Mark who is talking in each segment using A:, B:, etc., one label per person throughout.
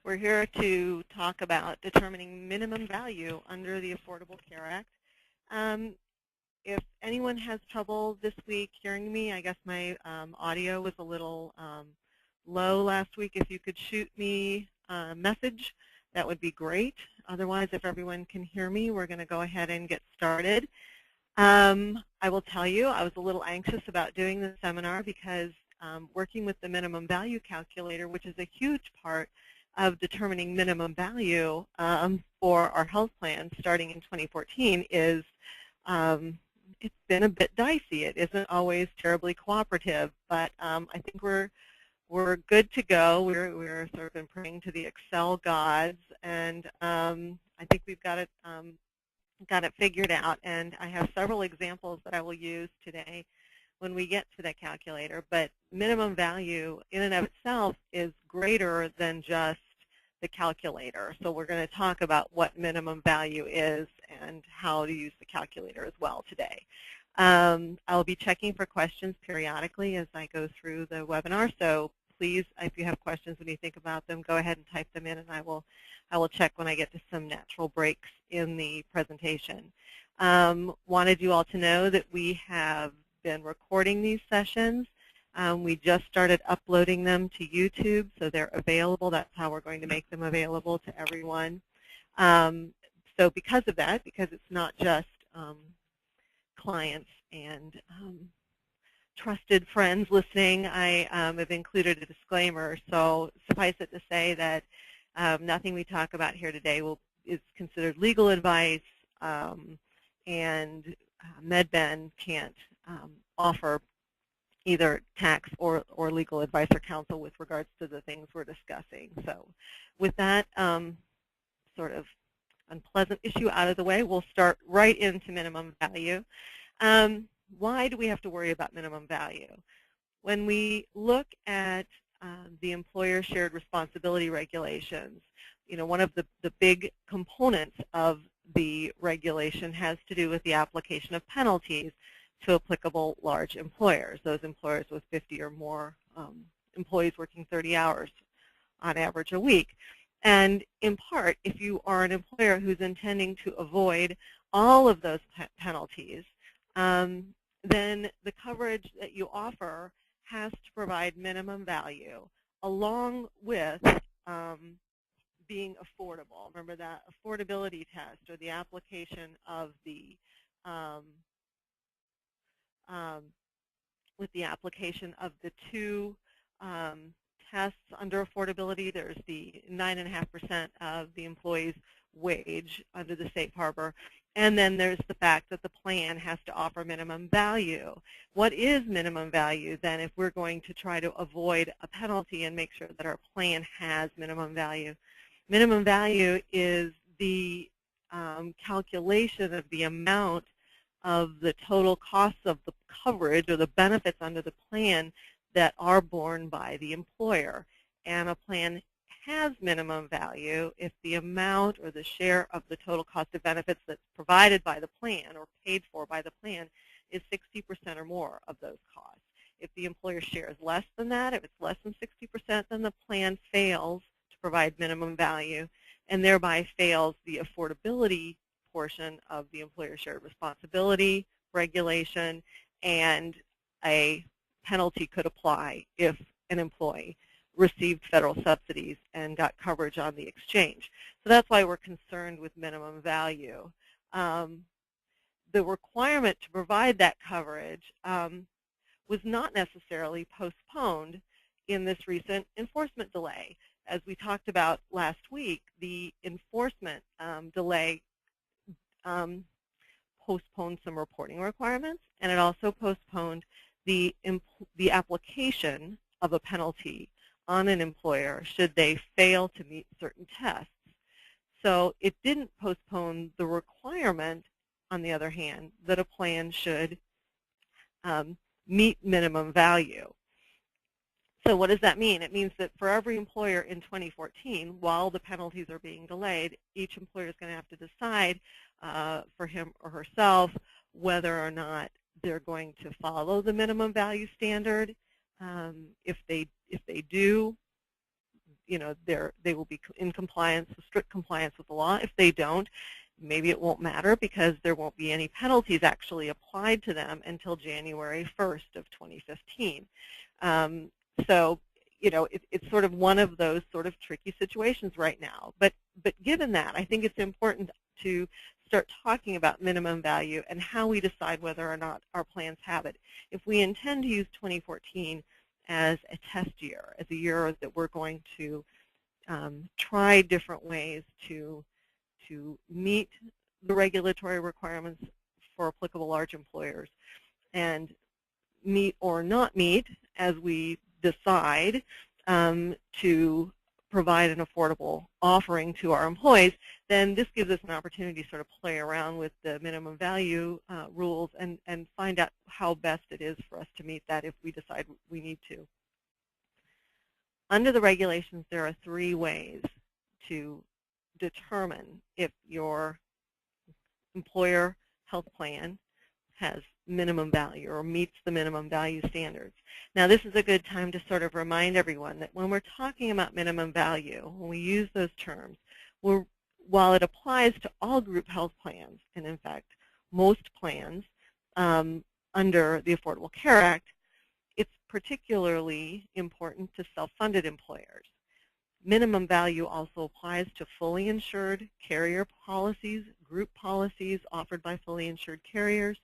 A: We're here to talk about determining minimum value under the Affordable Care Act. If anyone has trouble this week hearing me, I guess my audio was a little low last week. If you could shoot me a message, that would be great. Otherwise, if everyone can hear me, we're going to go ahead and get started. I will tell you, I was a little anxious about doing this seminar because working with the minimum value calculator, which is a huge part of determining minimum value for our health plans starting in 2014 is it's been a bit dicey. It isn't always terribly cooperative, but I think we're good to go. We're sort of been praying to the Excel gods, and I think we've got it figured out. And I have several examples that I will use today when we get to the calculator. But minimum value in and of itself is greater than just the calculator. So we're going to talk about what minimum value is and how to use the calculator as well today. I'll be checking for questions periodically as I go through the webinar. So please, if you have questions when you think about them, go ahead and type them in, and I will check when I get to some natural breaks in the presentation. Wanted you all to know that we have been recording these sessions. We just started uploading them to YouTube, so they're available. That's how we're going to make them available to everyone. So because of that, because it's not just clients and trusted friends listening, I have included a disclaimer. So suffice it to say that nothing we talk about here today is considered legal advice, and MedBen can't offer either tax or legal advice or counsel with regards to the things we're discussing. So with that sort of unpleasant issue out of the way, we'll start right into minimum value. Why do we have to worry about minimum value? When we look at the employer shared responsibility regulations, you know, one of the big components of the regulation has to do with the application of penalties to applicable large employers, those employers with 50 or more employees working 30 hours on average a week. And in part, if you are an employer who's intending to avoid all of those penalties, then the coverage that you offer has to provide minimum value along with being affordable. Remember that affordability test, or the application of the with the application of the two tests under affordability. There's the 9.5% of the employee's wage under the safe harbor, and then there's the fact that the plan has to offer minimum value. What is minimum value then if we're going to try to avoid a penalty and make sure that our plan has minimum value? Minimum value is the calculation of the amount of the total costs of the coverage or the benefits under the plan that are borne by the employer. And a plan has minimum value if the amount or the share of the total cost of benefits that's provided by the plan or paid for by the plan is 60% or more of those costs. If the employer shares less than that, if it's less than 60%, then the plan fails to provide minimum value and thereby fails the affordability portion of the employer shared responsibility regulation, and a penalty could apply if an employee received federal subsidies and got coverage on the exchange. So that's why we're concerned with minimum value. The requirement to provide that coverage was not necessarily postponed in this recent enforcement delay. As we talked about last week, the enforcement delay postponed some reporting requirements, and it also postponed the application of a penalty on an employer should they fail to meet certain tests. So it didn't postpone the requirement, on the other hand, that a plan should meet minimum value. So what does that mean? It means that for every employer in 2014, while the penalties are being delayed, each employer is going to have to decide for him or herself whether or not they're going to follow the minimum value standard. If they do, they will be in compliance, strict compliance with the law. If they don't, maybe it won't matter because there won't be any penalties actually applied to them until January 1st of 2015. So, it's sort of one of those sort of tricky situations right now. But given that, I think it's important to start talking about minimum value and how we decide whether or not our plans have it. If we intend to use 2014 as a test year, as a year that we're going to try different ways to meet the regulatory requirements for applicable large employers and meet or not meet as we decide to provide an affordable offering to our employees, then this gives us an opportunity to sort of play around with the minimum value rules and find out how best it is for us to meet that if we decide we need to. Under the regulations, there are 3 ways to determine if your employer health plan has minimum value or meets the minimum value standards. Now, this is a good time to sort of remind everyone that when we're talking about minimum value, when we use those terms, while it applies to all group health plans, and in fact, most plans under the Affordable Care Act, it's particularly important to self-funded employers. Minimum value also applies to fully insured carrier policies, group policies offered by fully insured carriers.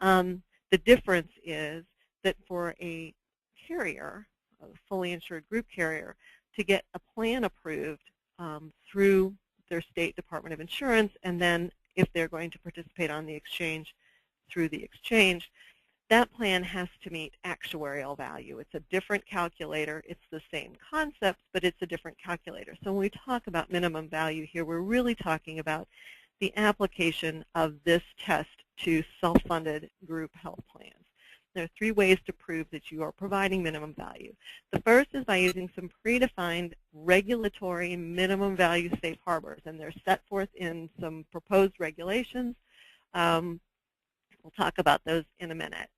A: The difference is that for a carrier, a fully insured group carrier, to get a plan approved through their state Department of Insurance, and then if they're going to participate on the exchange, through the exchange, that plan has to meet actuarial value. It's a different calculator. It's the same concept, but it's a different calculator. So when we talk about minimum value here, we're really talking about the application of this test to self-funded group health plans. There are 3 ways to prove that you are providing minimum value. The first is by using some predefined regulatory minimum value safe harbors, and they're set forth in some proposed regulations. We'll talk about those in a minute.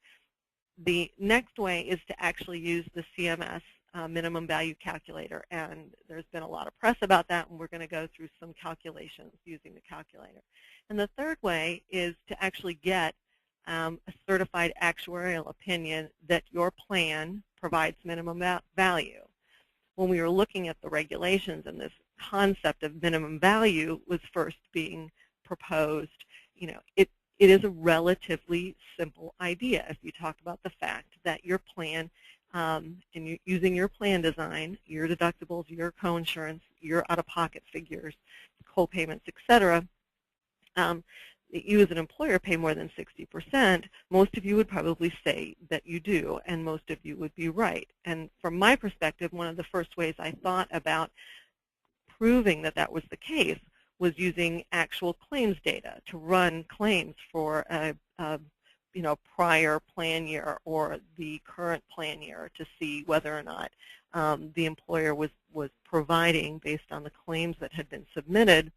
A: The next way is to actually use the CMS minimum value calculator, and there's been a lot of press about that, and we're going to go through some calculations using the calculator. And the third way is to actually get a certified actuarial opinion that your plan provides minimum value. When we were looking at the regulations and this concept of minimum value was first being proposed, it is a relatively simple idea if you talk about the fact that your plan, and you're using your plan design, your deductibles, your coinsurance, your out-of-pocket figures, co-payments, etc., that you as an employer pay more than 60%, most of you would probably say that you do, and most of you would be right. And from my perspective, one of the first ways I thought about proving that that was the case was using actual claims data to run claims for a prior plan year or the current plan year to see whether or not the employer was providing, based on the claims that had been submitted,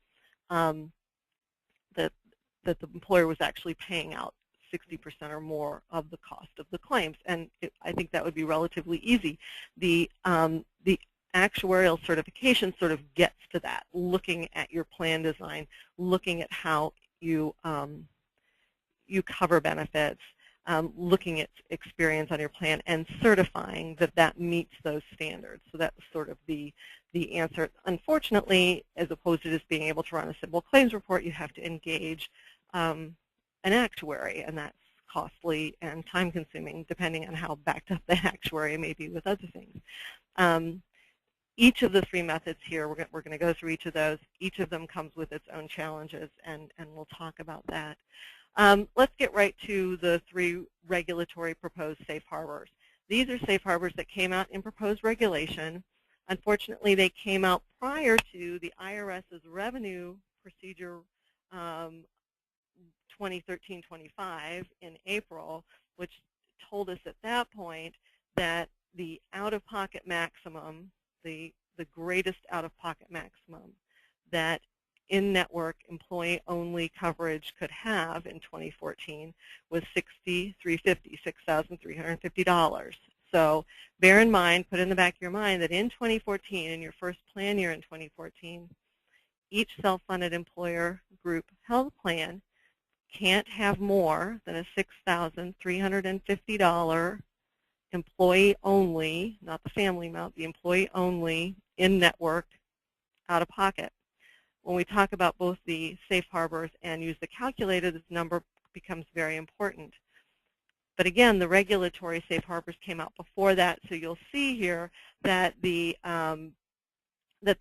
A: that the employer was actually paying out 60% or more of the cost of the claims. And I think that would be relatively easy. The actuarial certification sort of gets to that, looking at your plan design, looking at how you cover benefits, looking at experience on your plan, and certifying that that meets those standards. So that's sort of the answer. Unfortunately, as opposed to just being able to run a simple claims report, you have to engage an actuary, and that's costly and time-consuming, depending on how backed up the actuary may be with other things. Each of the 3 methods here, we're going to go through each of those. Each of them comes with its own challenges, and we'll talk about that. Let's get right to the 3 regulatory proposed safe harbors. These are safe harbors that came out in proposed regulation. Unfortunately, they came out prior to the IRS's revenue procedure 2013-25 in April, which told us at that point that the out-of-pocket maximum, the greatest out-of-pocket maximum that in-network employee-only coverage could have in 2014 was $6,350, $6,350. So bear in mind, put in the back of your mind that in 2014, in your first plan year in 2014, each self-funded employer group health plan can't have more than a $6,350 employee only, not the family amount, the employee only in-network out-of-pocket. When we talk about both the safe harbors and use the calculator, this number becomes very important. But again, the regulatory safe harbors came out before that, so you'll see here that the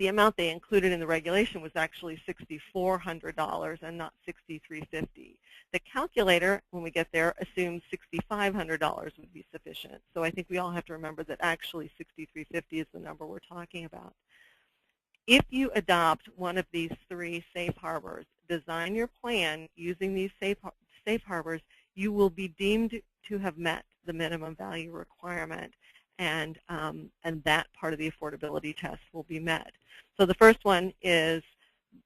A: amount they included in the regulation was actually $6,400 and not $6,350. The calculator, when we get there, assumes $6,500 would be sufficient. So I think we all have to remember that actually $6,350 is the number we're talking about. If you adopt one of these three safe harbors, design your plan using these safe harbors, you will be deemed to have met the minimum value requirement, and that part of the affordability test will be met. So the first one is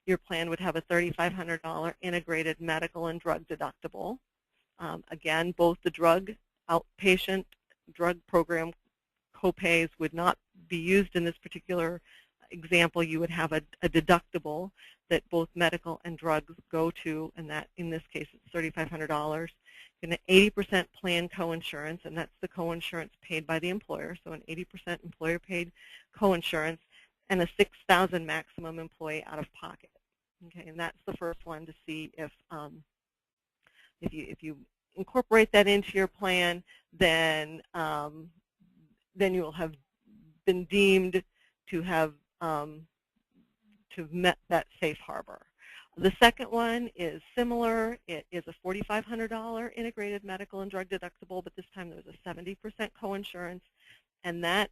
A: your plan would have a $3,500 integrated medical and drug deductible. Again, both the outpatient drug program copays would not be used in this particular example. You would have a deductible that both medical and drugs go to, and that in this case it's $3,500. An 80% plan coinsurance, and that's the coinsurance paid by the employer, so an 80% employer-paid coinsurance, and a $6,000 maximum employee out-of-pocket. Okay, and that's the first one to see if you incorporate that into your plan, then you will have been deemed to have met that safe harbor. The second one is similar. It is a $4,500 integrated medical and drug deductible, but this time there's a 70% coinsurance, and that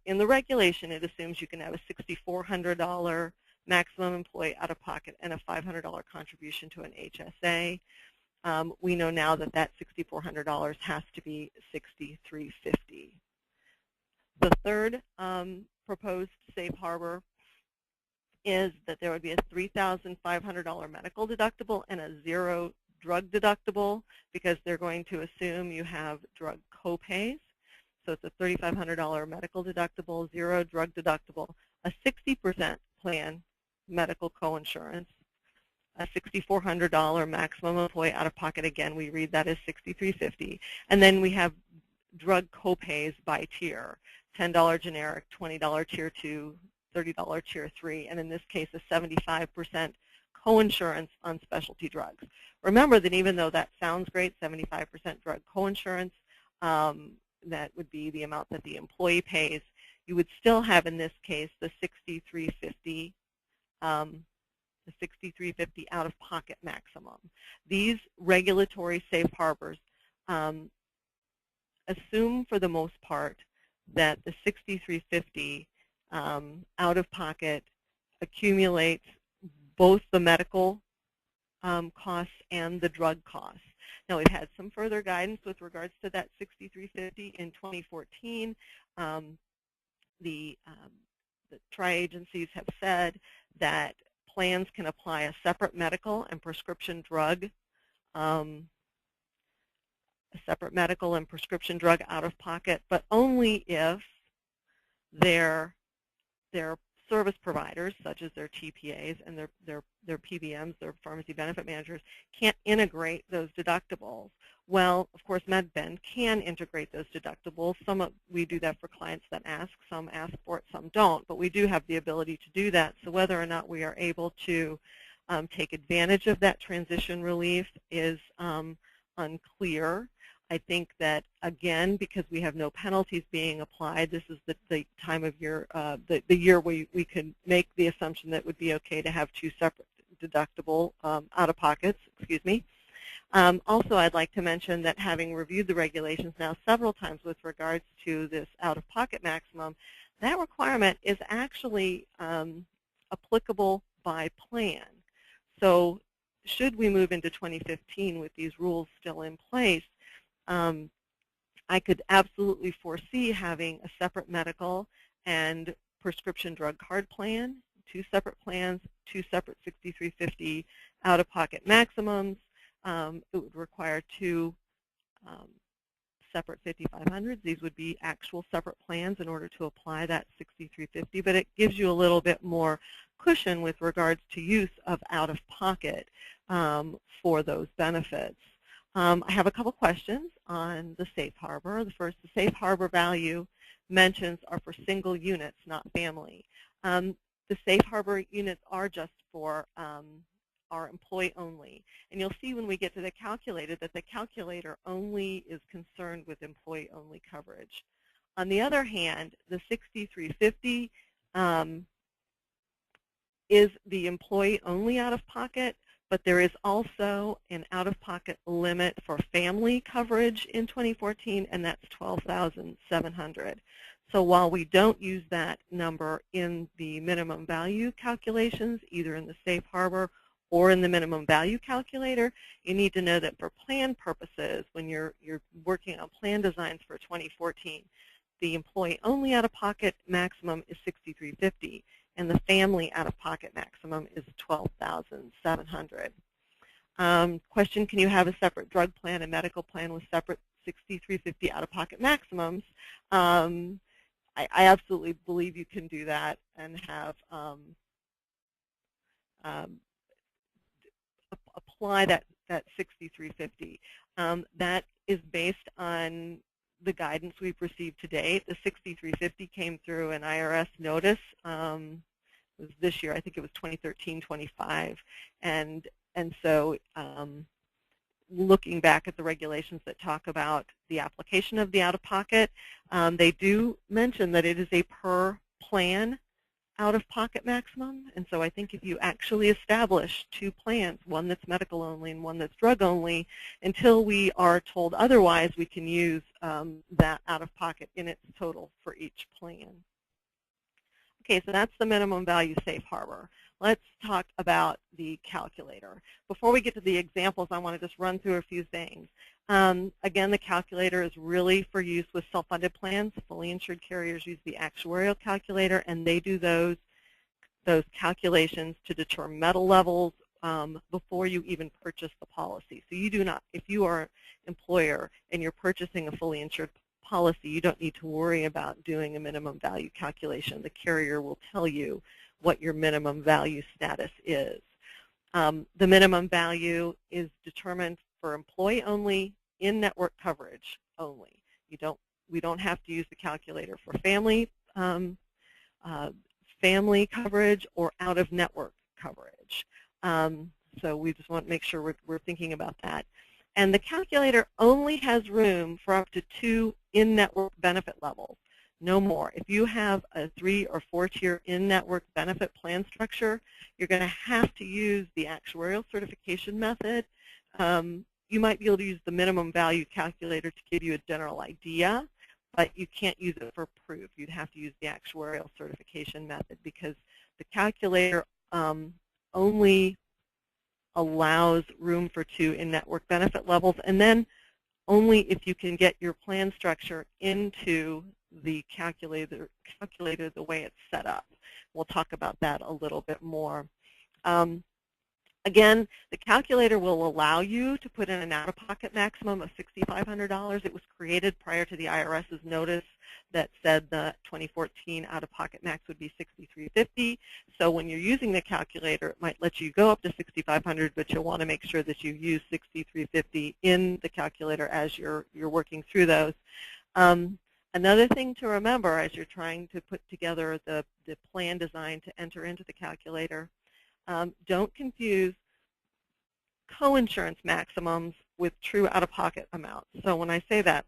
A: in the regulation it assumes you can have a $6,400 maximum employee out-of-pocket and a $500 contribution to an HSA. We know now that that $6,400 has to be $6,350. The third proposed safe harbor is that there would be a $3,500 medical deductible and a $0 drug deductible, because they're going to assume you have drug copays. So it's a $3,500 medical deductible, $0 drug deductible, a 60% plan medical coinsurance, a $6,400 maximum employee out-of-pocket. Again, we read that as $6,350. And then we have drug copays by tier, $10 generic, $20 tier 2, $30 tier 3, and in this case a 75% coinsurance on specialty drugs. Remember that even though that sounds great, 75% drug coinsurance, that would be the amount that the employee pays, you would still have in this case the $6,350 out-of-pocket maximum. These regulatory safe harbors assume for the most part that the $6,350 out-of-pocket accumulates both the medical costs and the drug costs. Now, we've had some further guidance with regards to that $6,350 in 2014. The tri-agencies have said that plans can apply a separate medical and prescription drug out-of-pocket, but only if their service providers, such as their TPAs and their PBMs, their pharmacy benefit managers, can't integrate those deductibles. Well, of course, MedBen can integrate those deductibles. We do that for clients that ask. Some ask for it, some don't, but we do have the ability to do that. So whether or not we are able to take advantage of that transition relief is unclear. I think that, again, because we have no penalties being applied, this is the time of year, the year we could make the assumption that it would be okay to have two separate deductible out-of-pockets, excuse me. Also, I'd like to mention that having reviewed the regulations now several times with regards to this out-of-pocket maximum, that requirement is actually applicable by plan. So should we move into 2015 with these rules still in place, I could absolutely foresee having a separate medical and prescription drug card plan, two separate plans, two separate $6,350 out-of-pocket maximums. It would require two separate 5500s. These would be actual separate plans in order to apply that 6350, but it gives you a little bit more cushion with regards to use of out-of-pocket for those benefits. I have a couple questions on the safe harbor. The first, the safe harbor value mentions are for single units, not family. The safe harbor units are just for our employee only. And you'll see when we get to the calculator that the calculator only is concerned with employee only coverage. On the other hand, the 6350 is the employee only out-of-pocket, but there is also an out-of-pocket limit for family coverage in 2014, and that's $12,700. So while we don't use that number in the minimum value calculations, either in the safe harbor or in the minimum value calculator, you need to know that for plan purposes, when you're working on plan designs for 2014, the employee only out-of-pocket maximum is $6,350, and the family out-of-pocket maximum is $12,700. Question, can you have a separate drug plan and medical plan with separate $6,350 out-of-pocket maximums? I absolutely believe you can do that and have apply that $6,350. That is based on the guidance we've received to date. The $6,350 came through an IRS notice. It was this year, I think it was 2013-25, and so looking back at the regulations that talk about the application of the out-of-pocket, they do mention that it is a per plan out-of-pocket maximum, and so I think if you actually establish two plans, one that's medical only and one that's drug only, until we are told otherwise, we can use that out-of-pocket in its total for each plan. Okay, so that's the minimum value safe harbor. Let's talk about the calculator. Before we get to the examples, I want to just run through a few things. Again, the calculator is really for use with self-funded plans. Fully insured carriers use the actuarial calculator, and they do those calculations to determine metal levels before you even purchase the policy. So you do not, if you are an employer and you're purchasing a fully insured policy, you don't need to worry about doing a minimum value calculation. The carrier will tell you what your minimum value status is. The minimum value is determined for employee only, in-network coverage only. We don't have to use the calculator for family coverage or out-of-network coverage. So we just want to make sure we're thinking about that. And the calculator only has room for up to 2 in-network benefit levels, no more. If you have a 3- or 4-tier in-network benefit plan structure, you're going to have to use the actuarial certification method. You might be able to use the minimum value calculator to give you a general idea, but you can't use it for proof. You'd have to use the actuarial certification method because the calculator only allows room for 2 in-network benefit levels, and then only if you can get your plan structure into the calculator the way it's set up. We'll talk about that a little bit more. Again, the calculator will allow you to put in an out-of-pocket maximum of $6,500. It was created prior to the IRS's notice that said the 2014 out-of-pocket max would be $6,350. So when you're using the calculator, it might let you go up to $6,500, but you'll want to make sure that you use $6,350 in the calculator as you're working through those. Another thing to remember as you're trying to put together the plan design to enter into the calculator, don't confuse coinsurance maximums with true out-of-pocket amounts. So when I say that,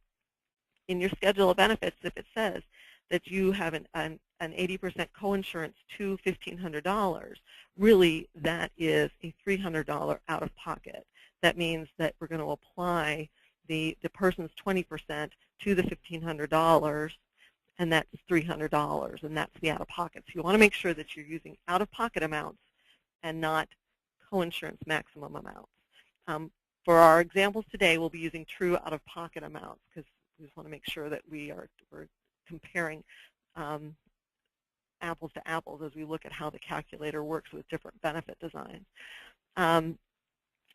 A: in your schedule of benefits, if it says that you have an 80% coinsurance to $1,500, really that is a $300 out-of-pocket. That means that we're going to apply the person's 20% to the $1,500, and that's $300, and that's the out-of-pocket. So you want to make sure that you're using out-of-pocket amounts and not coinsurance maximum amounts. For our examples today, we'll be using true out-of-pocket amounts because we just want to make sure that we're comparing apples to apples as we look at how the calculator works with different benefit designs.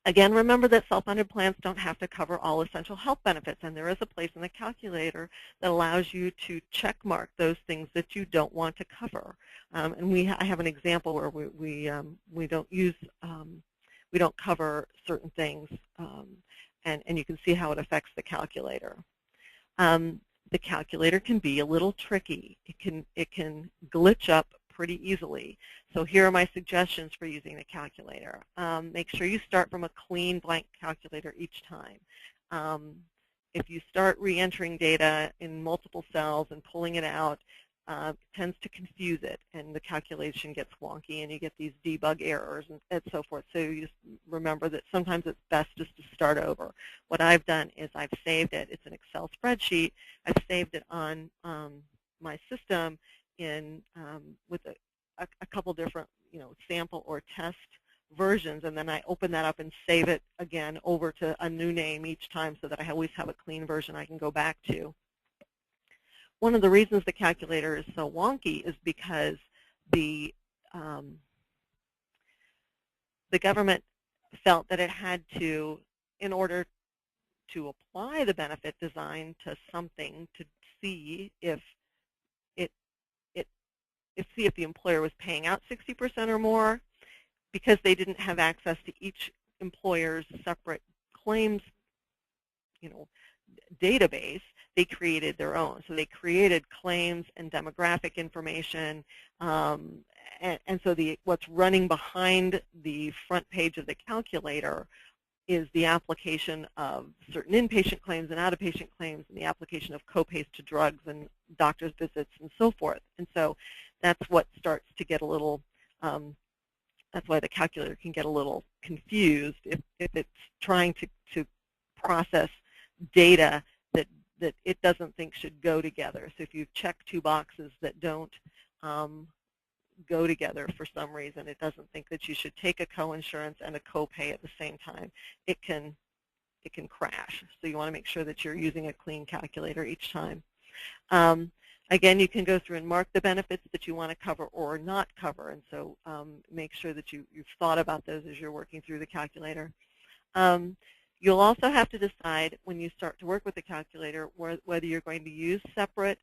A: Again, remember that self-funded plans don't have to cover all essential health benefits, and there is a place in the calculator that allows you to check mark those things that you don't want to cover. And I have an example where we don't cover certain things, and you can see how it affects the calculator. The calculator can be a little tricky. It can glitch up pretty easily. So here are my suggestions for using the calculator. Make sure you start from a clean blank calculator each time. If you start re-entering data in multiple cells and pulling it out, it tends to confuse it, and the calculation gets wonky, and you get these debug errors and so forth. So you just remember that sometimes it's best just to start over. What I've done is I've saved it. It's an Excel spreadsheet. I've saved it on my system with a couple different, sample or test versions, and then I open that up and save it again over to a new name each time so that I always have a clean version I can go back to. One of the reasons the calculator is so wonky is because the government felt that it had to, in order to apply the benefit design to something, to see if the employer was paying out 60% or more, because they didn't have access to each employer's separate claims, database. They created their own. So they created claims and demographic information, and so what's running behind the front page of the calculator is the application of certain inpatient claims and out-of-patient claims, and the application of copays to drugs and doctor's visits and so forth. And so that's what starts to get a little, that's why the calculator can get a little confused if it's trying to process data that it doesn't think should go together. So if you check two boxes that don't go together for some reason, it doesn't think that you should take a coinsurance and a copay at the same time, it can crash. So you want to make sure that you're using a clean calculator each time. Again, you can go through and mark the benefits that you want to cover or not cover, and so make sure that you've thought about those as you're working through the calculator. You'll also have to decide when you start to work with the calculator whether you're going to use separate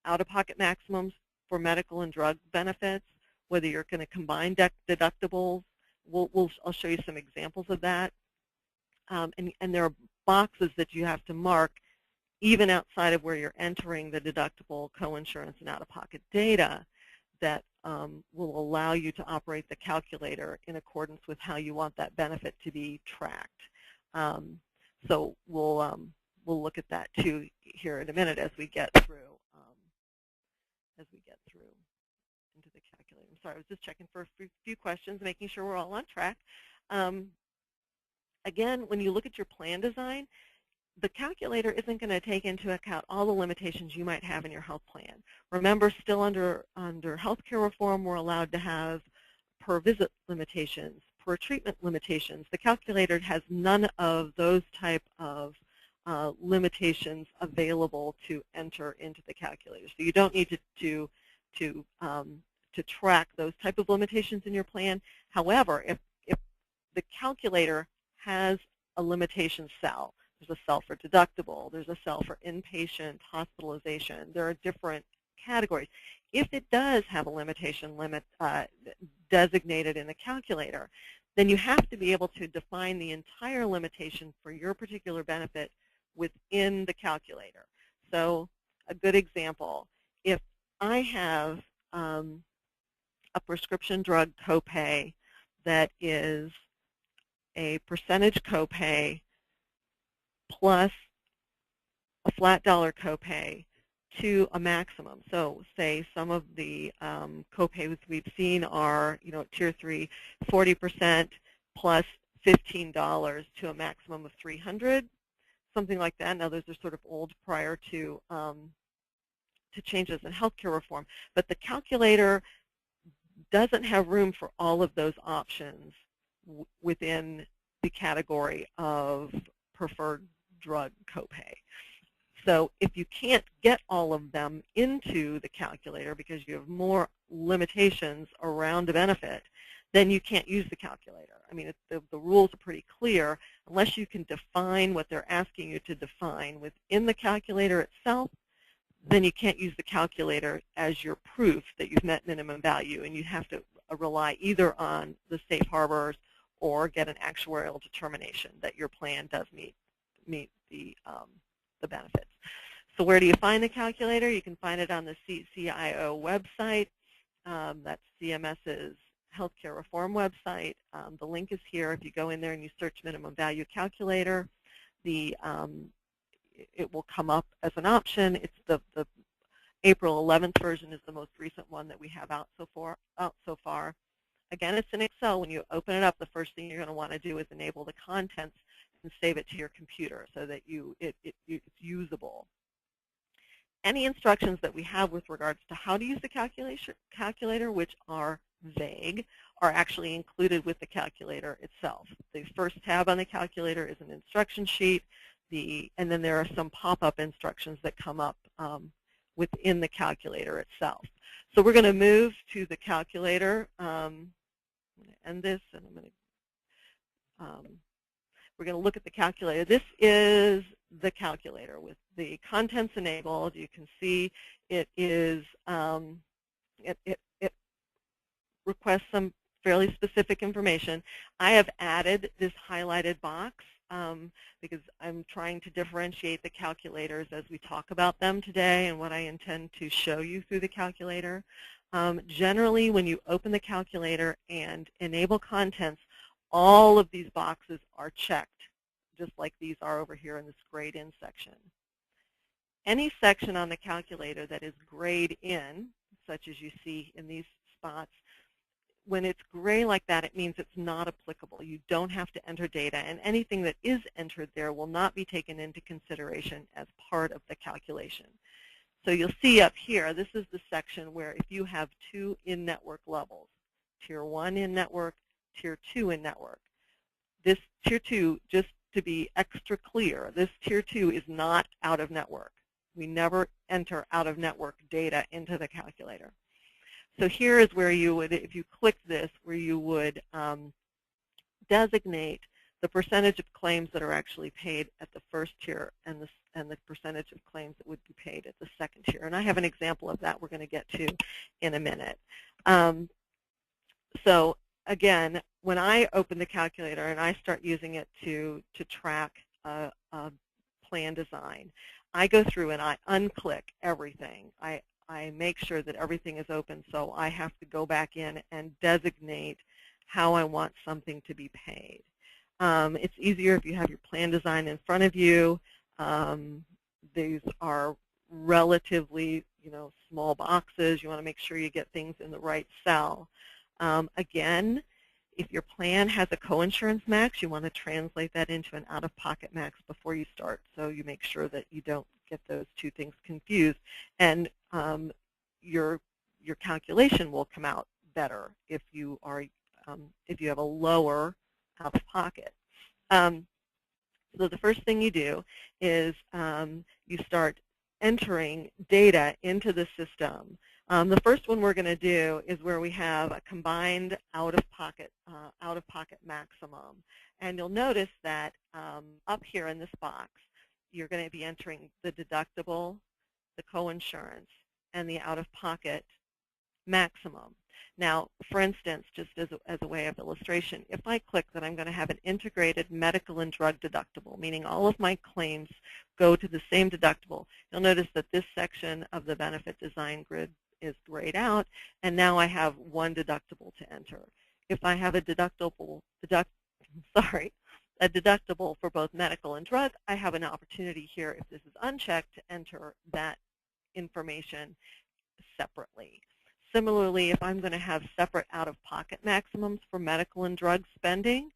A: out-of-pocket maximums for medical and drug benefits, whether you're going to combine deductibles. I'll show you some examples of that. And there are boxes that you have to mark even outside of where you're entering the deductible, coinsurance, and out-of-pocket data that will allow you to operate the calculator in accordance with how you want that benefit to be tracked. So we'll look at that too here in a minute as we get through into the calculator. I'm sorry, I was just checking for a few questions, making sure we're all on track. Again, when you look at your plan design, the calculator isn't going to take into account all the limitations you might have in your health plan. Remember, still under healthcare reform, we're allowed to have per visit limitations, per treatment limitations. The calculator has none of those type of limitations available to enter into the calculator. So you don't need to track those type of limitations in your plan. However, if the calculator has a limitation cell, there's a cell for deductible, there's a cell for inpatient hospitalization, there are different categories. If it does have a limitation limit designated in the calculator, then you have to be able to define the entire limitation for your particular benefit within the calculator. So a good example, if I have a prescription drug copay that is a percentage copay plus a flat dollar copay to a maximum. So say some of the copays we've seen are, at Tier 3, 40% plus $15 to a maximum of $300, something like that. Now those are sort of old prior to changes in healthcare reform. But the calculator doesn't have room for all of those options within the category of preferred drug copay. So if you can't get all of them into the calculator because you have more limitations around a benefit, then you can't use the calculator. I mean, the rules are pretty clear. Unless you can define what they're asking you to define within the calculator itself, then you can't use the calculator as your proof that you've met minimum value, and you have to rely either on the safe harbors or get an actuarial determination that your plan does meet the benefits. So where do you find the calculator? You can find it on the CIO website. That's CMS's healthcare reform website. The link is here. If you go in there and you search minimum value calculator, it will come up as an option. It's the April 11th version is the most recent one that we have out so far. Again, it's in Excel. When you open it up, the first thing you're going to want to do is enable the contents and save it to your computer so that it's usable. Any instructions that we have with regards to how to use the calculator, which are vague, are actually included with the calculator itself. The first tab on the calculator is an instruction sheet, and then there are some pop-up instructions that come up within the calculator itself. So we're going to move to the calculator. I'm going to end this, and we're going to look at the calculator. This is the calculator with the contents enabled. You can see it is it requests some fairly specific information. I have added this highlighted box because I'm trying to differentiate the calculators as we talk about them today and what I intend to show you through the calculator. Generally, when you open the calculator and enable contents, all of these boxes are checked, just like these are over here in this grayed in section. Any section on the calculator that is grayed in, such as you see in these spots, when it's gray like that, it means it's not applicable. You don't have to enter data, and anything that is entered there will not be taken into consideration as part of the calculation. So you'll see up here, this is the section where if you have two in-network levels, Tier 1 in-network, Tier 2 in-network. This Tier 2, just to be extra clear, this Tier 2 is not out-of-network. We never enter out-of-network data into the calculator. So here is where you would, if you click this, where you would designate the percentage of claims that are actually paid at the first tier and the percentage of claims that would be paid at the second tier. And I have an example of that we're going to get to in a minute. So again, when I open the calculator and I start using it to track a plan design, I go through and I unclick everything. I make sure that everything is open, so I have to go back in and designate how I want something to be paid. It's easier if you have your plan design in front of you. These are relatively, small boxes. You want to make sure you get things in the right cell. Again, if your plan has a coinsurance max, you want to translate that into an out-of-pocket max before you start, so you make sure that you don't get those two things confused, and your calculation will come out better if you have a lower out-of-pocket. So the first thing you do is you start entering data into the system. The first one we're going to do is where we have a combined out-of-pocket maximum, and you'll notice that up here in this box, you're going to be entering the deductible, the coinsurance, and the out-of-pocket maximum. Now, for instance, just as a way of illustration, if I click that I'm going to have an integrated medical and drug deductible, meaning all of my claims go to the same deductible, you'll notice that this section of the benefit design grid is grayed out, and now I have one deductible to enter. If I have a deductible for both medical and drug, I have an opportunity here, if this is unchecked, to enter that information separately. Similarly, if I'm going to have separate out-of-pocket maximums for medical and drug spending,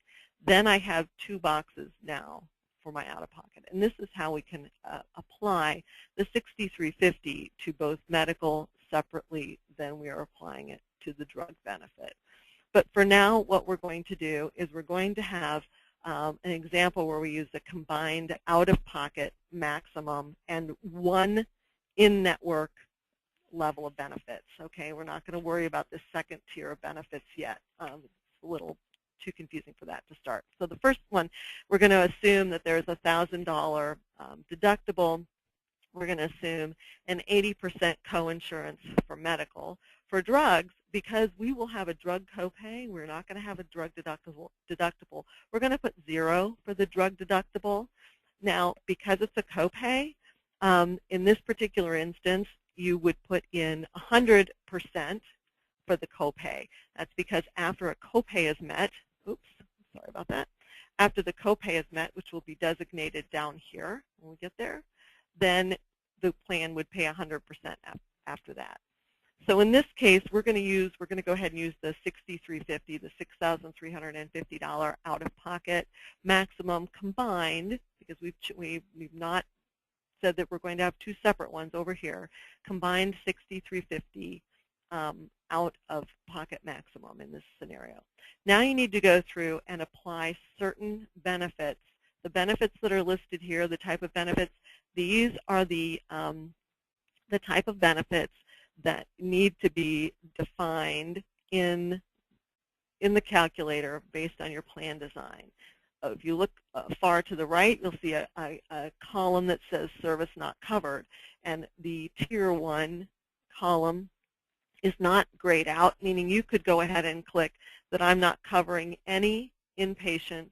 A: then I have two boxes now for my out-of-pocket. And this is how we can apply the $6,350 to both medical separately than we are applying it to the drug benefit. But for now, what we're going to do is we're going to have an example where we use a combined out-of-pocket maximum and one in-network level of benefits. Okay, we're not going to worry about this second tier of benefits yet. It's a little too confusing for that to start. So the first one, we're going to assume that there's a $1,000 deductible. We're going to assume an 80% coinsurance for medical. For drugs, because we will have a drug copay, we're not going to have a drug deductible. We're going to put 0 for the drug deductible. Now, because it's a copay, in this particular instance, you would put in 100% for the copay. That's because after a copay is met, oops, sorry about that, after the copay is met, which will be designated down here when we get there, then the plan would pay 100% after that. So in this case, we're going to go ahead and use the $6,350, the $6,350 out-of-pocket maximum combined, because we've not said that we're going to have two separate ones over here, combined $6,350 out-of-pocket maximum in this scenario. Now you need to go through and apply certain benefits. The benefits that are listed here, the type of benefits, these are the type of benefits that need to be defined in the calculator based on your plan design. If you look far to the right, you'll see a column that says service not covered, and the Tier 1 column is not grayed out, meaning you could go ahead and click that I'm not covering any inpatient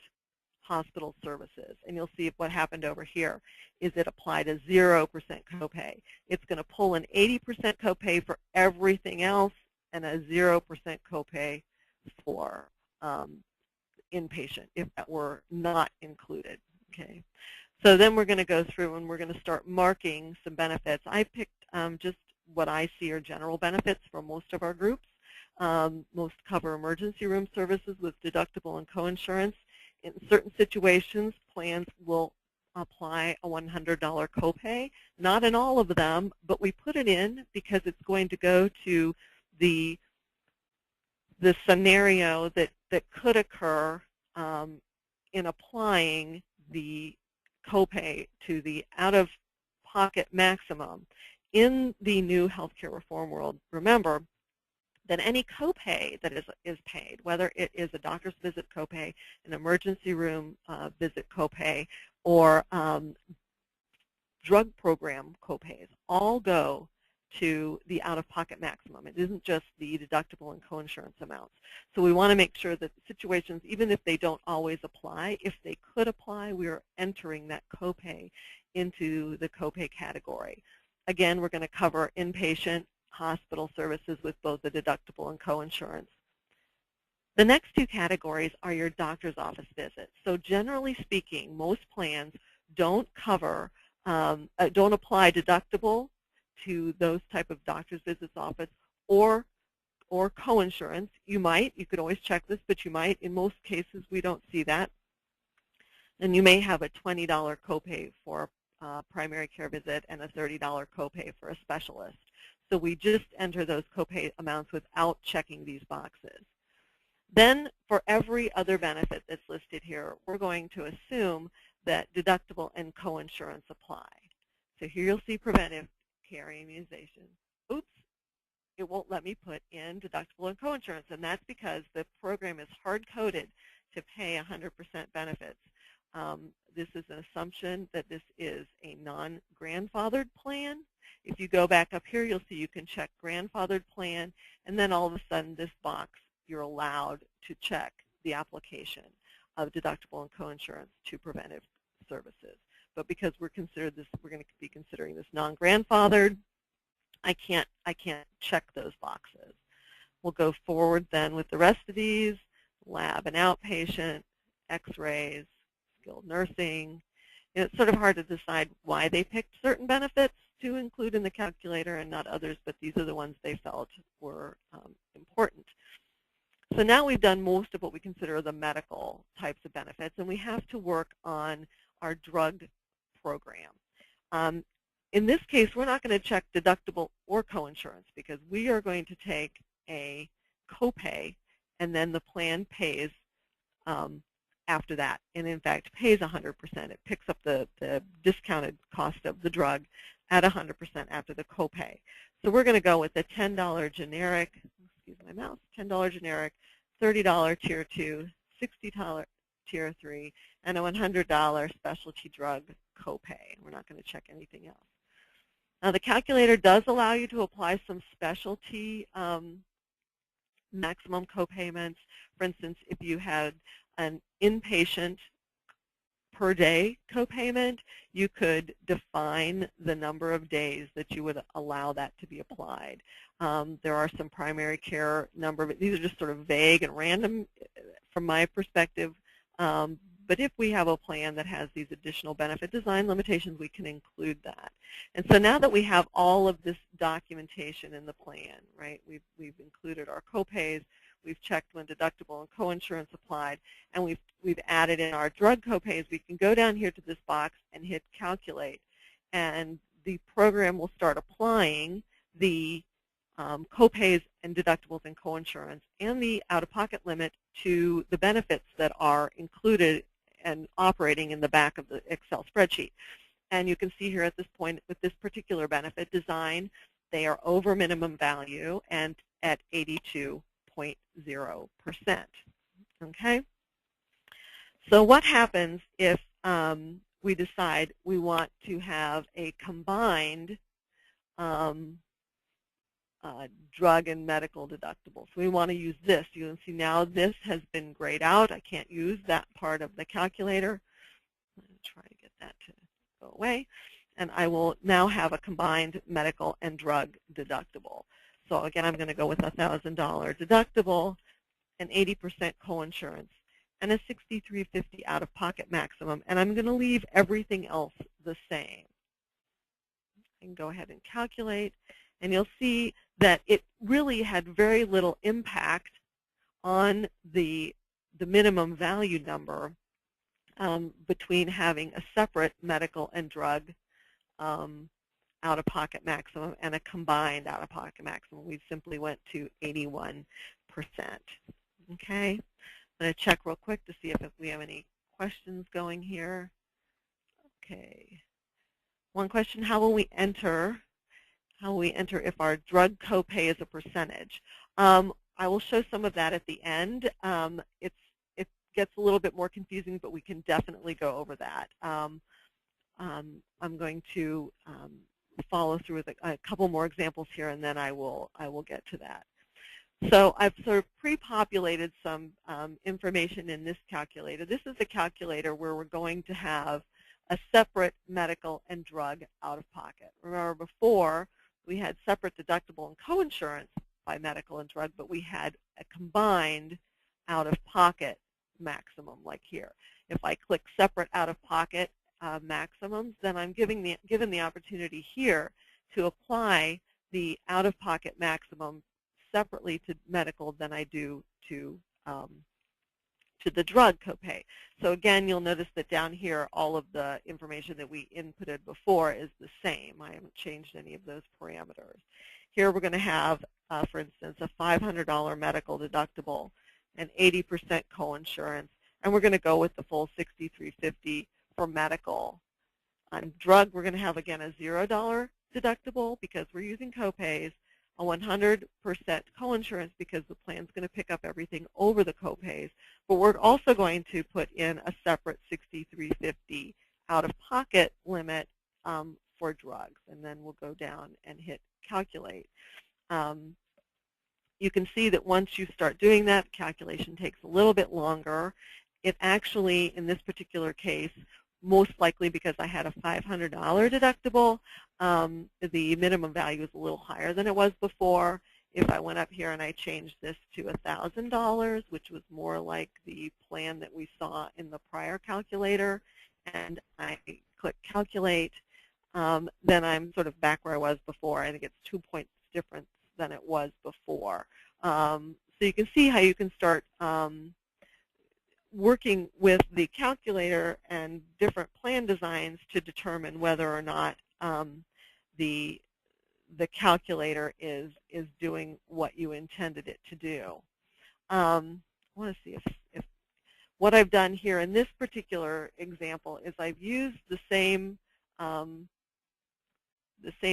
A: hospital services, and you'll see what happened over here is it applied a 0% copay. It's going to pull an 80% copay for everything else and a 0% copay for inpatient if that were not included. Okay, so then we're going to go through and we're going to start marking some benefits. I picked just what I see are general benefits for most of our groups. Most cover emergency room services with deductible and coinsurance. In certain situations, plans will apply a $100 copay. Not in all of them, but we put it in because it's going to go to the scenario that could occur in applying the copay to the out-of-pocket maximum. In the new healthcare reform world, remember that any copay that is paid, whether it is a doctor's visit copay, an emergency room visit copay, or drug program copays, all go to the out-of-pocket maximum. It isn't just the deductible and coinsurance amounts. So we want to make sure that situations, even if they don't always apply, if they could apply, we are entering that copay into the copay category. Again, we're going to cover inpatient hospital services with both the deductible and coinsurance. The next two categories are your doctor's office visits. So generally speaking, most plans don't cover, don't apply deductible to those type of doctor's visits office or coinsurance. You could always check this, but you might. In most cases, we don't see that. And you may have a $20 copay for a primary care visit and a $30 copay for a specialist. So we just enter those copay amounts without checking these boxes. Then for every other benefit that's listed here, we're going to assume that deductible and coinsurance apply. So here you'll see preventive care immunization. Oops, it won't let me put in deductible and coinsurance, and that's because the program is hard-coded to pay 100% benefits. This is an assumption that this is a non-grandfathered plan. If you go back up here, you'll see you can check grandfathered plan, and then all of a sudden this box, you're allowed to check the application of deductible and coinsurance to preventive services. But because we're going to be considering this non-grandfathered, I can't check those boxes. We'll go forward then with the rest of these: lab and outpatient, X-rays, skilled nursing. It's sort of hard to decide why they picked certain benefits to include in the calculator and not others, but these are the ones they felt were important. So now we've done most of what we consider the medical types of benefits, and we have to work on our drug program. In this case, we're not going to check deductible or coinsurance because we are going to take a copay, and then the plan pays after that, and in fact pays 100%. It picks up the discounted cost of the drug at 100% after the copay. So we're going to go with the $10 generic, excuse my mouse, $10 generic $30 Tier 2, $60 Tier 3, and a $100 specialty drug copay. We're not going to check anything else. Now, the calculator does allow you to apply some specialty maximum copayments. For instance, if you had an inpatient per day copayment, you could define the number of days that you would allow that to be applied. There are some primary care these are just sort of vague and random from my perspective, but if we have a plan that has these additional benefit design limitations, we can include that. And so now that we have all of this documentation in the plan, right, we've included our copays, we've checked when deductible and coinsurance applied, and we've added in our drug copays, we can go down here to this box and hit calculate, and the program will start applying the copays and deductibles and coinsurance and the out-of-pocket limit to the benefits that are included and operating in the back of the Excel spreadsheet. And you can see here at this point with this particular benefit design, they are over minimum value and at 82.0%. Okay? So what happens if we decide we want to have a combined drug and medical deductible? So we want to use this. You can see now this has been grayed out. I can't use that part of the calculator. I'm going to try to get that to go away. And I will now have a combined medical and drug deductible. So again, I'm going to go with a $1,000 deductible, an 80% coinsurance, and a $6,350 out-of-pocket maximum. And I'm going to leave everything else the same. I can go ahead and calculate, and you'll see that it really had very little impact on the minimum value number between having a separate medical and drug out-of-pocket maximum and a combined out-of-pocket maximum. We simply went to 81%. Okay, I'm going to check real quick to see if we have any questions going here. Okay, one question: how will we enter if our drug copay is a percentage? I will show some of that at the end. It gets a little bit more confusing, but we can definitely go over that. I'm going to follow through with a couple more examples here, and then I will get to that. So I've sort of pre-populated some information in this calculator. This is a calculator where we're going to have a separate medical and drug out-of-pocket. Remember before, we had separate deductible and coinsurance by medical and drug, but we had a combined out-of-pocket maximum like here. If I click separate out-of-pocket maximums, then I'm given the opportunity here to apply the out-of-pocket maximum separately to medical than I do to the drug copay. So again, you'll notice that down here, all of the information that we inputted before is the same. I haven't changed any of those parameters. Here we're going to have, for instance, a $500 medical deductible, an 80% coinsurance, and we're going to go with the full $6,350 for medical. On drug, we're going to have, again, a $0 deductible because we're using copays, a 100% coinsurance because the plan's going to pick up everything over the copays, but we're also going to put in a separate $6,350 out-of-pocket limit for drugs, and then we'll go down and hit calculate. You can see that once you start doing that, calculation takes a little bit longer. It actually, in this particular case, most likely because I had a $500 deductible, the minimum value is a little higher than it was before. If I went up here and I changed this to $1,000, which was more like the plan that we saw in the prior calculator, and I click calculate, then I'm sort of back where I was before. I think it's 2 points different than it was before. So you can see how you can start working with the calculator and different plan designs to determine whether or not the calculator is doing what you intended it to do. I want to see if what I've done here in this particular example is I've used the same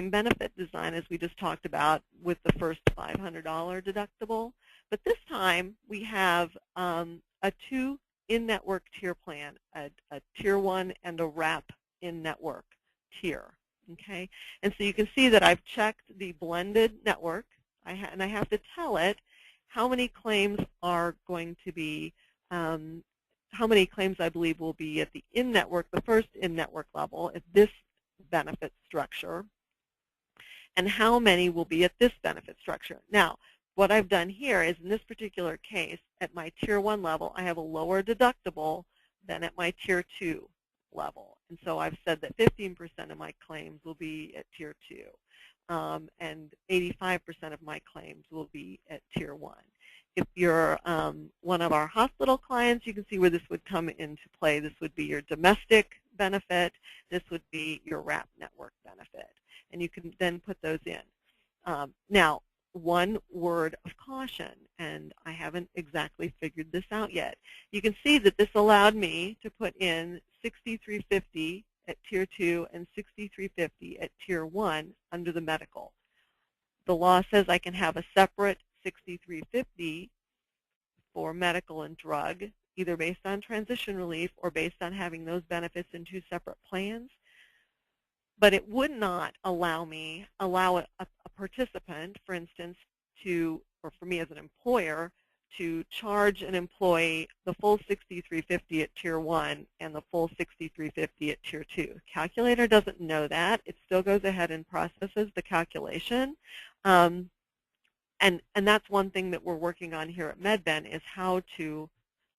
A: benefit design as we just talked about with the first $500 deductible, But this time we have a 2 in-network tier plan, a Tier 1 and a wrap in-network tier. Okay, and so you can see that I've checked the blended network, and I have to tell it how many claims are going to be, how many claims I believe will be at the in-network, the first in-network level at this benefit structure, and how many will be at this benefit structure. Now, what I've done here is, in this particular case, at my Tier 1 level, I have a lower deductible than at my Tier 2 level. And so I've said that 15% of my claims will be at Tier 2, and 85% of my claims will be at Tier 1. If you're one of our hospital clients, you can see where this would come into play. This would be your domestic benefit. This would be your wrap network benefit. And you can then put those in. Now, one word of caution, and I haven't exactly figured this out yet. You can see that this allowed me to put in $6,350 at Tier 2 and $6,350 at Tier 1 under the medical. The law says I can have a separate $6,350 for medical and drug, either based on transition relief or based on having those benefits in 2 separate plans. But it would not allow a participant, for instance, or for me as an employer, to charge an employee the full $6,350 at Tier 1 and the full $6,350 at Tier 2. Calculator doesn't know that. It still goes ahead and processes the calculation. And that's one thing that we're working on here at MedBen, is how to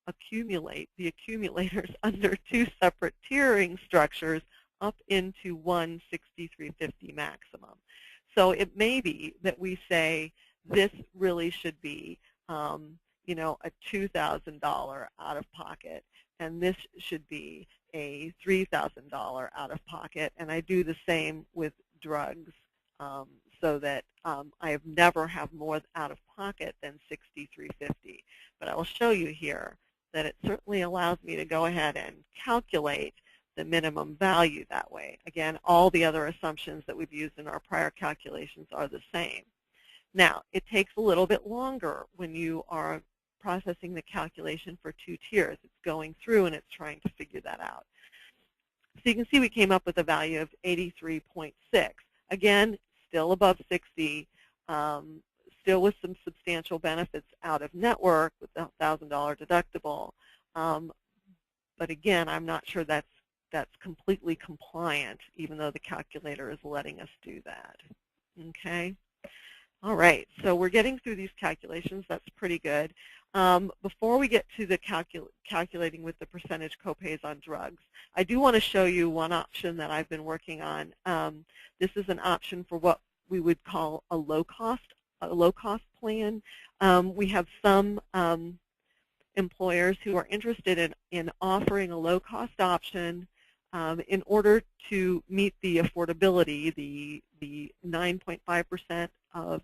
A: accumulate the accumulators under 2 separate tiering structures up into one $6,350 maximum. So it may be that we say this really should be, you know, a $2,000 out of pocket, and this should be a $3,000 out of pocket, and I do the same with drugs, so that I never have more out of pocket than $6,350. But I will show you here that it certainly allows me to go ahead and calculate the minimum value that way. Again, all the other assumptions that we've used in our prior calculations are the same. Now, it takes a little bit longer when you are processing the calculation for 2 tiers. It's going through and it's trying to figure that out. So you can see we came up with a value of 83.6. Again, still above 60, still with some substantial benefits out of network with the $1,000 deductible. But again, I'm not sure that's completely compliant, even though the calculator is letting us do that. Okay? All right, so we're getting through these calculations. That's pretty good. Before we get to the calculating with the percentage copays on drugs, I do want to show you one option that I've been working on. This is an option for what we would call a low-cost plan. We have some employers who are interested in offering a low-cost option in order to meet the affordability, the 9.5% of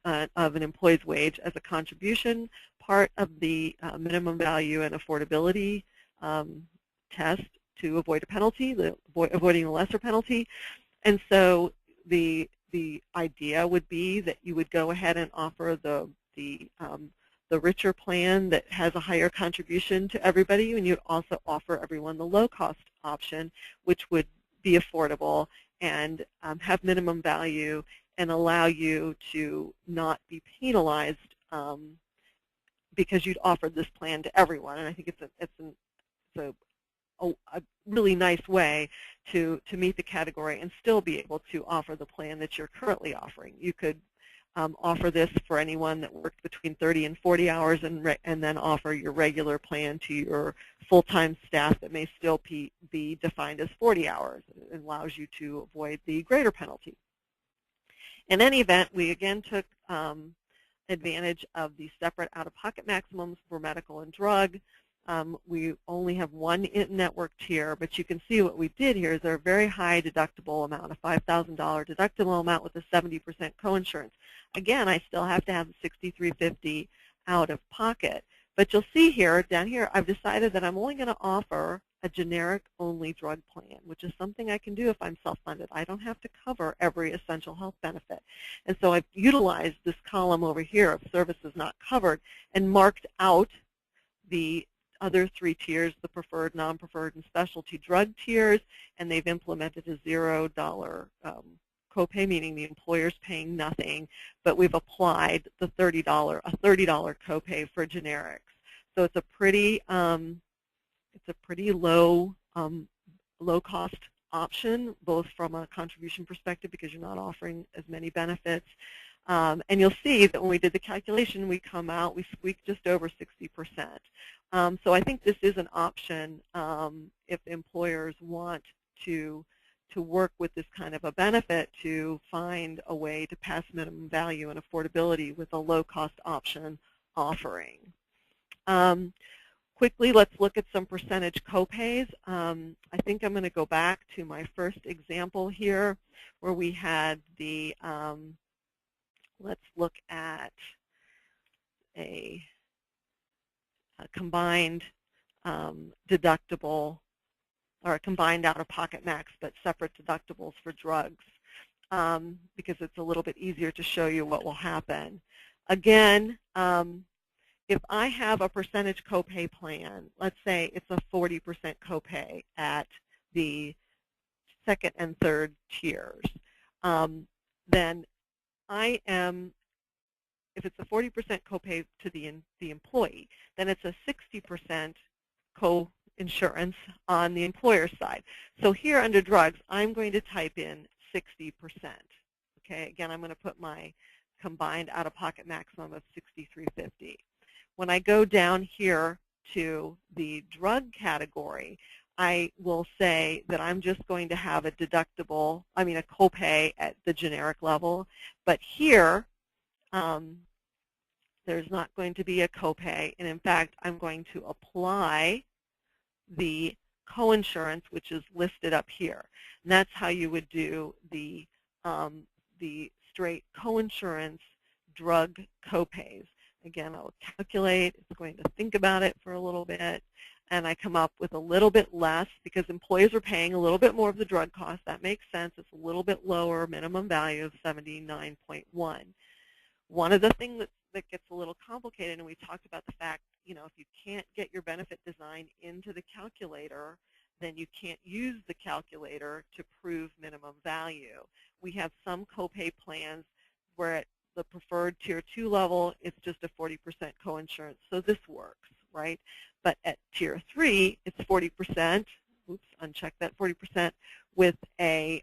A: an employee's wage as a contribution, part of the minimum value and affordability test to avoid a penalty, avoiding a lesser penalty. And so the idea would be that you would go ahead and offer the richer plan that has a higher contribution to everybody, and you'd also offer everyone the low-cost option, which would be affordable and have minimum value and allow you to not be penalized because you'd offered this plan to everyone. And I think it's a really nice way to meet the category and still be able to offer the plan that you're currently offering. You could offer this for anyone that worked between 30 and 40 hours and then offer your regular plan to your full-time staff that may still be defined as 40 hours. It allows you to avoid the greater penalty. In any event, we again took advantage of the separate out-of-pocket maximums for medical and drug. We only have one in-network tier, but you can see what we did here is a very high deductible amount, a $5,000 deductible amount with a 70% coinsurance. Again, I still have to have the $6,350 out of pocket. But you'll see here, down here, I've decided that I'm only going to offer a generic-only drug plan, which is something I can do if I'm self-funded. I don't have to cover every essential health benefit. And so I've utilized this column over here of services not covered and marked out the other 3 tiers, the preferred, non-preferred, and specialty drug tiers, and they've implemented a $0 copay, meaning the employer's paying nothing, but we've applied the $30 copay for generics. So it's a pretty low low-cost option, both from a contribution perspective because you're not offering as many benefits. And you'll see that when we did the calculation, we squeaked just over 60%. So I think this is an option if employers want to work with this kind of a benefit to find a way to pass minimum value and affordability with a low-cost option offering. Quickly, let's look at some percentage copays. I think I'm going to go back to my first example here where we had the, let's look at a combined deductible or a combined out-of-pocket max but separate deductibles for drugs because it's a little bit easier to show you what will happen. Again, if I have a percentage copay plan, let's say it's a 40% copay at the second and third tiers, then I am, if it's a 40% copay to the employee, then it's a 60% co-insurance on the employer side. So here under drugs, I'm going to type in 60%. Okay, again, I'm going to put my combined out-of-pocket maximum of $63.50. When I go down here to the drug category, I will say that I'm just going to have a deductible, a copay at the generic level. But here, there's not going to be a copay. And in fact, I'm going to apply the coinsurance, which is listed up here. And that's how you would do the straight coinsurance drug copays. Again, I'll calculate. It's going to think about it for a little bit. And I come up with a little bit less because employees are paying a little bit more of the drug cost. That makes sense. It's a little bit lower minimum value of 79.1. One of the things that gets a little complicated, and we talked about the fact, if you can't get your benefit design into the calculator, then you can't use the calculator to prove minimum value. We have some copay plans where at the preferred Tier 2 level, it's just a 40% coinsurance. So this works, right? But at Tier 3, it's 40%. Oops, uncheck that 40% with a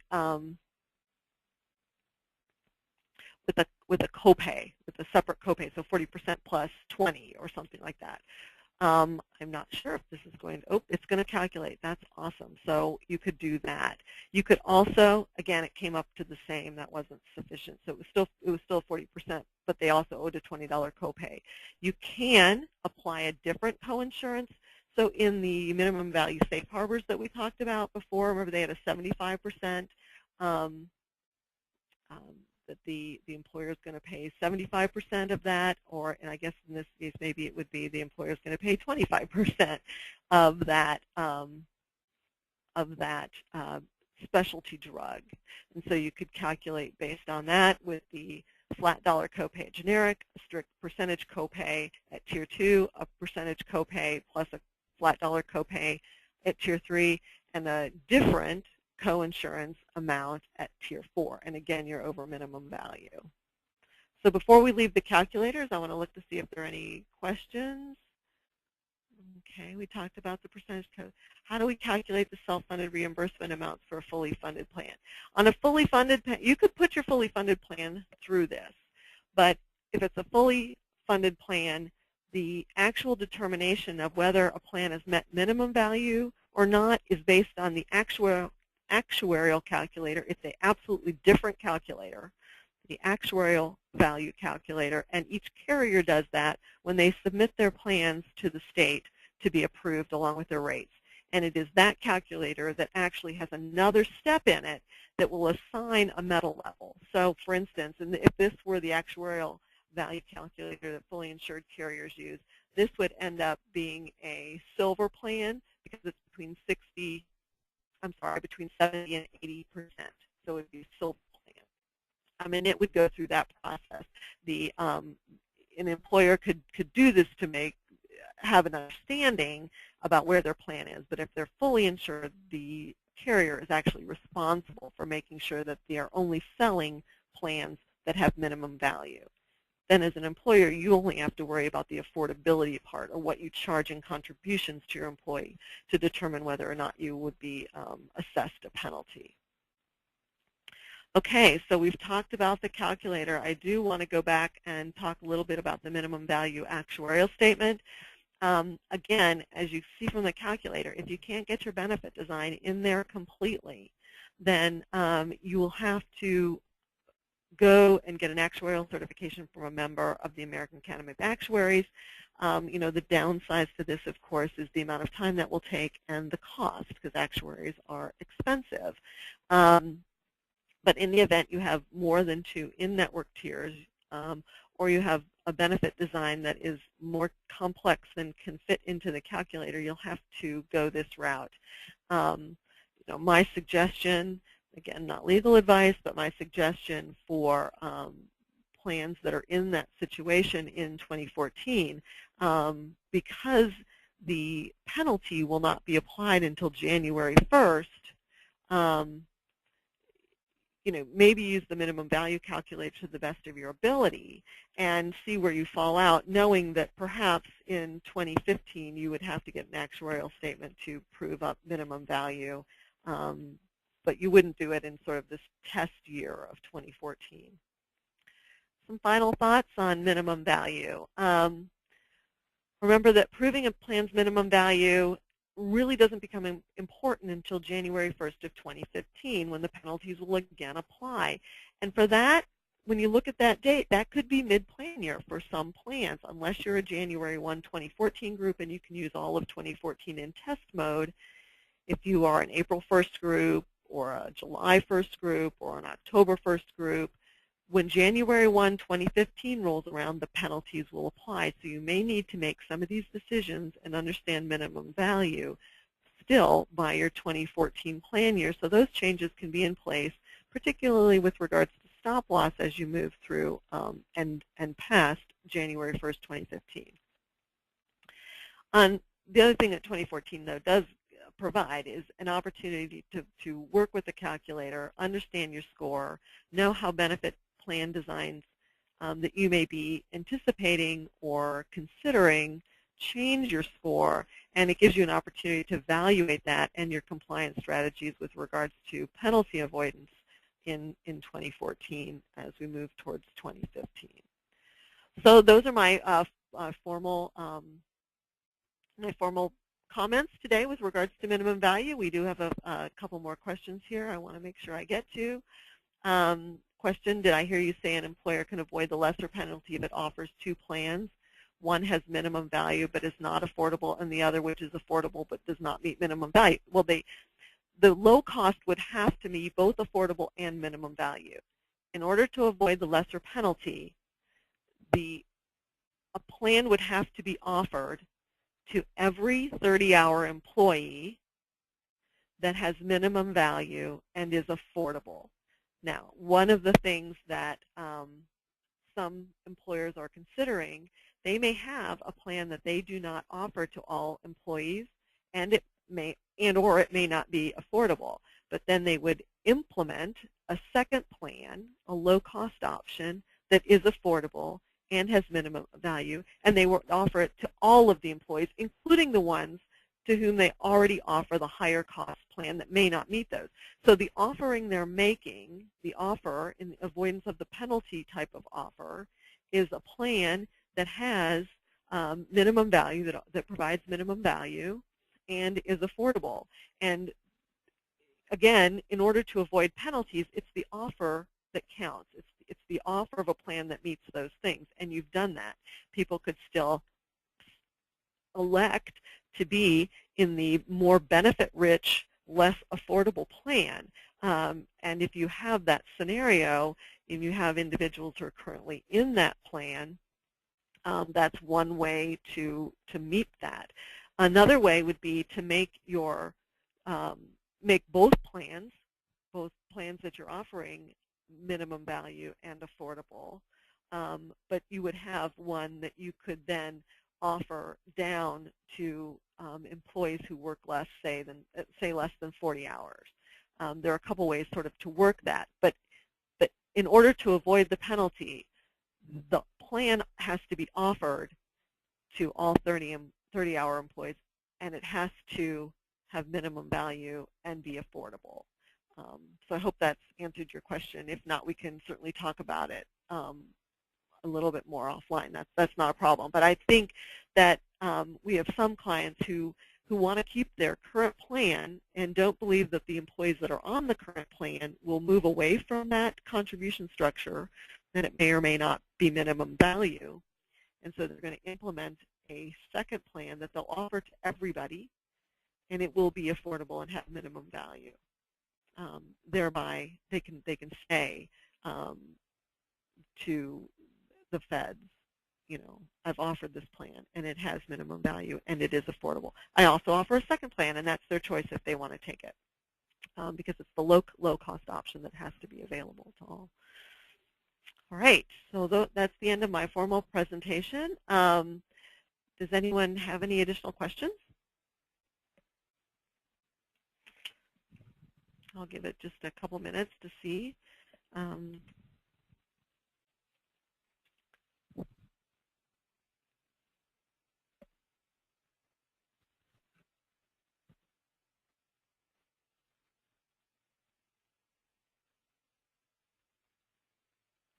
A: copay, with a separate copay, so 40% plus 20 or something like that. I'm not sure if this is going to, it's going to calculate. That's awesome. So you could do that. You could also, again, it came up to the same. That wasn't sufficient. So it was still 40%, but they also owed a $20 copay. You can apply a different coinsurance. So in the minimum value safe harbors that we talked about before, remember they had a 75%. That the employer is going to pay 75% of that, and I guess in this case maybe it would be the employer is going to pay 25% of that specialty drug. And so you could calculate based on that with the flat dollar copay at generic, a strict percentage copay at Tier 2, a percentage copay plus a flat dollar copay at Tier 3, and a different coinsurance amount at Tier 4. And again, you're over minimum value. So before we leave the calculators, I want to look to see if there are any questions. Okay, we talked about the percentage code. How do we calculate the self-funded reimbursement amounts for a fully funded plan? On a fully funded plan, you could put your fully funded plan through this, but if it's a fully funded plan, the actual determination of whether a plan has met minimum value or not is based on the actuarial calculator. It's an absolutely different calculator, the actuarial value calculator, and each carrier does that when they submit their plans to the state to be approved along with their rates. And it is that calculator that actually has another step in it that will assign a metal level. So for instance, if this were the actuarial value calculator that fully insured carriers use, this would end up being a silver plan because it's between 70 and 80%. So it would be silver plan. And it would go through that process. An employer could do this to have an understanding about where their plan is, but if they're fully insured, the carrier is actually responsible for making sure that they are only selling plans that have minimum value. Then as an employer, you only have to worry about the affordability part, or what you charge in contributions to your employee, to determine whether or not you would be assessed a penalty. Okay, so we've talked about the calculator. I do want to go back and talk a little bit about the minimum value actuarial statement. Again, as you see from the calculator, if you can't get your benefit design in there completely, then you will have to go and get an actuarial certification from a member of the American Academy of Actuaries. The downside to this, of course, is the amount of time that will take and the cost, because actuaries are expensive. But in the event you have more than 2 in-network tiers, or you have a benefit design that is more complex than can fit into the calculator, you'll have to go this route. My suggestion, again, not legal advice, but my suggestion for plans that are in that situation in 2014, because the penalty will not be applied until January 1st, maybe use the minimum value calculator to the best of your ability and see where you fall out, knowing that perhaps in 2015 you would have to get an actuarial statement to prove up minimum value, but you wouldn't do it in sort of this test year of 2014. Some final thoughts on minimum value. Remember that proving a plan's minimum value really doesn't become important until January 1st of 2015, when the penalties will again apply. And for that, when you look at that date, that could be mid-plan year for some plans, unless you're a January 1, 2014 group and you can use all of 2014 in test mode. If you are an April 1st group, or a July 1st group, or an October 1st group, when January 1, 2015 rolls around, the penalties will apply. So you may need to make some of these decisions and understand minimum value still by your 2014 plan year. So those changes can be in place, particularly with regards to stop loss as you move through and past January 1st, 2015. The other thing that 2014, though, does provide is an opportunity to work with the calculator, understand your score, know how benefit plan designs that you may be anticipating or considering change your score, and it gives you an opportunity to evaluate that and your compliance strategies with regards to penalty avoidance in 2014 as we move towards 2015. So those are my formal comments today with regards to minimum value. We do have a couple more questions here I want to make sure I get to. Question, did I hear you say an employer can avoid the lesser penalty if it offers 2 plans? One has minimum value but is not affordable, and the other which is affordable but does not meet minimum value. Well, the low cost would have to meet both affordable and minimum value. In order to avoid the lesser penalty, a plan would have to be offered to every 30-hour employee that has minimum value and is affordable. Now, one of the things that some employers are considering, they may have a plan that they do not offer to all employees, and it may not be affordable. But then they would implement a second plan, a low-cost option that is affordable and has minimum value, and they will offer it to all of the employees, including the ones to whom they already offer the higher cost plan that may not meet those. So the offering they're making, the offer in the avoidance of the penalty type of offer, is a plan that has minimum value, that provides minimum value and is affordable. And again, in order to avoid penalties, it's the offer that counts. It's the offer of a plan that meets those things, and you've done that. People could still elect to be in the more benefit-rich, less affordable plan. And if you have that scenario, and you have individuals who are currently in that plan, that's one way to meet that. Another way would be to make make both plans that you're offering minimum value and affordable, but you would have one that you could then offer down to employees who work less, say less than 40 hours. There are a couple ways sort of to work that, but in order to avoid the penalty, the plan has to be offered to all 30-hour employees, and it has to have minimum value and be affordable. So I hope that's answered your question. If not, we can certainly talk about it a little bit more offline. That's not a problem. But I think that we have some clients who want to keep their current plan and don't believe that the employees that are on the current plan will move away from that contribution structure, then it may or may not be minimum value. And so they're going to implement a second plan that they'll offer to everybody, and it will be affordable and have minimum value. Thereby, they can say to the feds, you know, I've offered this plan, and it has minimum value, and it is affordable. I also offer a second plan, and that's their choice if they want to take it, because it's the low-cost option that has to be available to all. All right, so that's the end of my formal presentation. Does anyone have any additional questions? I'll give it just a couple minutes to see.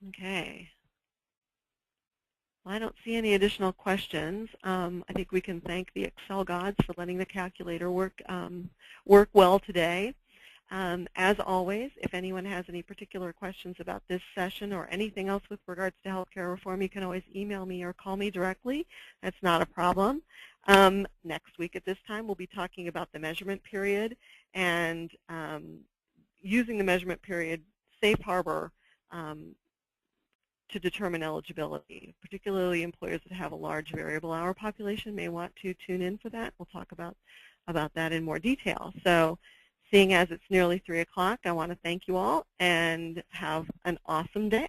A: Okay. Well, I don't see any additional questions. I think we can thank the Excel gods for letting the calculator work well today. As always, if anyone has any particular questions about this session or anything else with regards to healthcare reform, you can always email me or call me directly. That's not a problem. Next week at this time, we'll be talking about the measurement period and using the measurement period safe harbor to determine eligibility. Particularly employers that have a large variable hour population may want to tune in for that. We'll talk about that in more detail. So seeing as it's nearly 3 o'clock, I want to thank you all and have an awesome day.